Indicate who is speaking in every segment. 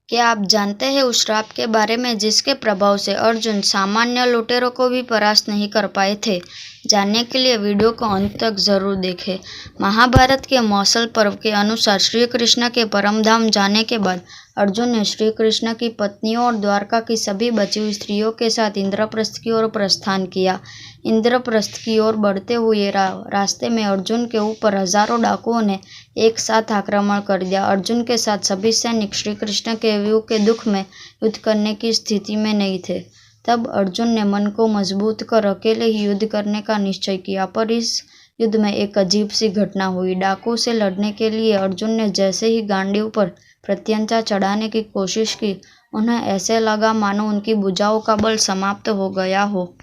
Speaker 1: क्या आप जानते हैं उस श्राप के बारे में जिसके प्रभाव से अर्जुन सामान्य लुटेरों को भी परास्त नहीं कर पाए थे? जानने के लिए वीडियो को अंत तक जरूर देखें। महाभारत के मौसल पर्व के अनुसार श्री कृष्ण के परम धाम जाने के बाद अर्जुन ने श्री कृष्ण की पत्नियों और द्वारका की सभी बची हुई स्त्रियों के साथ इंद्रप्रस्थ की ओर प्रस्थान किया। इंद्रप्रस्थ की ओर बढ़ते हुए रास्ते में अर्जुन के ऊपर हजारों डाकुओं ने एक साथ आक्रमण कर दिया। अर्जुन के साथ सभी सैनिक श्री कृष्ण के व्यू के दुख में युद्ध करने की स्थिति में नहीं थे। तब अर्जुन ने मन को मजबूत कर अकेले ही युद्ध करने का निश्चय किया, पर इस युद्ध में एक अजीब सी घटना हुई। डाकू से लड़ने के लिए अर्जुन ने जैसे ही गांडीव पर प्रत्यंचा चढ़ाने की कोशिश की, उन्हें ऐसे लगा मानो उनकी भुजाओं का बल समाप्त हो गया हो।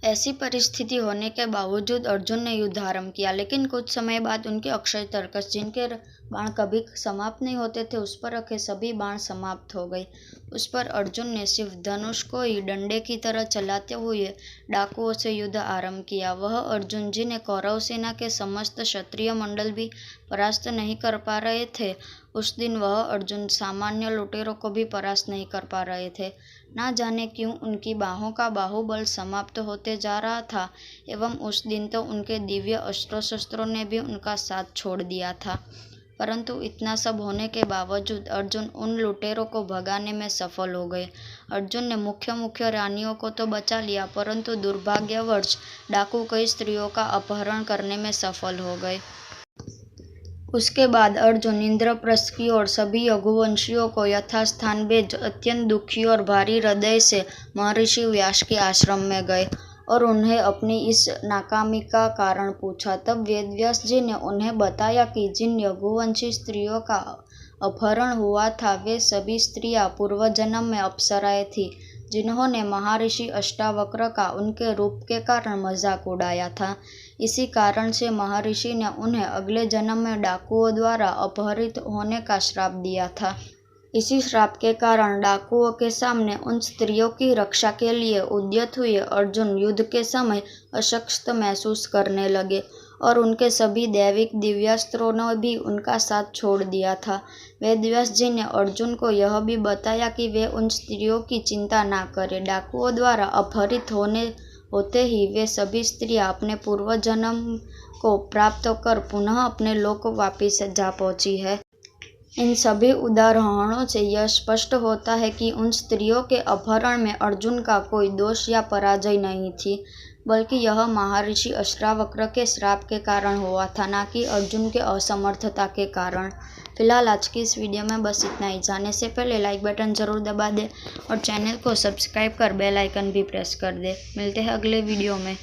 Speaker 1: ऐसी परिस्थिति होने के बावजूद अर्जुन ने युद्ध आरंभ किया, लेकिन कुछ समय बाद उनके अक्षय तर्कस, जिनके बाण कभी समाप्त नहीं होते थे, उस पर रखे सभी बाण समाप्त हो गए। उस पर अर्जुन ने सिर्फ धनुष को ही डंडे की तरह चलाते हुए डाकुओं से युद्ध आरंभ किया। वह अर्जुन जिन्हें कौरव सेना के समस्त क्षत्रिय मंडल भी परास्त नहीं कर पा रहे थे, उस दिन वह अर्जुन सामान्य लुटेरों को भी परास्त नहीं कर पा रहे थे। ना जाने क्यों उनकी बाहों का बाहुबल समाप्त होते जा रहा था, एवं उस दिन तो उनके दिव्य अस्त्र शस्त्रों ने भी उनका साथ छोड़ दिया था। परंतु इतना सब होने के बावजूद अर्जुन उन लुटेरों को भगाने में सफल हो गए। अर्जुन ने मुख्य रानियों को तो बचा लिया, परंतु दुर्भाग्यवश डाकू कई स्त्रियों का अपहरण करने में सफल हो गए। उसके बाद अर्जुन इंद्रप्रस्थ की ओर सभी यदुवंशियों को यथास्थान भेज अत्यंत दुखी और भारी हृदय से महर्षि व्यास के आश्रम में गए और उन्हें अपनी इस नाकामी का कारण पूछा। तब वेदव्यास जी ने उन्हें बताया कि जिन यदुवंशी स्त्रियों का अपहरण हुआ था, वे सभी स्त्रियां पूर्व जन्म में अप्सराएं थीं, जिन्होंने महर्षि अष्टावक्र का उनके रूप के कारण मजाक उड़ाया था। इसी कारण से महर्षि ने उन्हें अगले जन्म में डाकुओं द्वारा अपहरित होने का श्राप दिया था। इसी श्राप के कारण डाकुओं के सामने उन स्त्रियों की रक्षा के लिए उद्यत हुए अर्जुन युद्ध के समय अशक्त महसूस करने लगे और उनके सभी दैविक दिव्यास्त्रों ने भी उनका साथ छोड़ दिया था। वेदव्यास जी ने अर्जुन को यह भी बताया कि वे उन स्त्रियों की चिंता ना करें। डाकुओं द्वारा अपहरित होते ही वे सभी स्त्रियां अपने पूर्व जन्म को प्राप्त कर पुनः अपने लोक वापिस जा पहुंची है। इन सभी उदाहरणों से यह स्पष्ट होता है कि उन स्त्रियों के अपहरण में अर्जुन का कोई दोष या पराजय नहीं थी, बल्कि यह महर्षि अष्टावक्र के श्राप के कारण हुआ था, ना कि अर्जुन के असमर्थता के कारण। फिलहाल आज की इस वीडियो में बस इतना ही। जाने से पहले लाइक बटन जरूर दबा दे और चैनल को सब्सक्राइब कर बेल आइकन भी प्रेस कर दे। मिलते हैं अगले वीडियो में।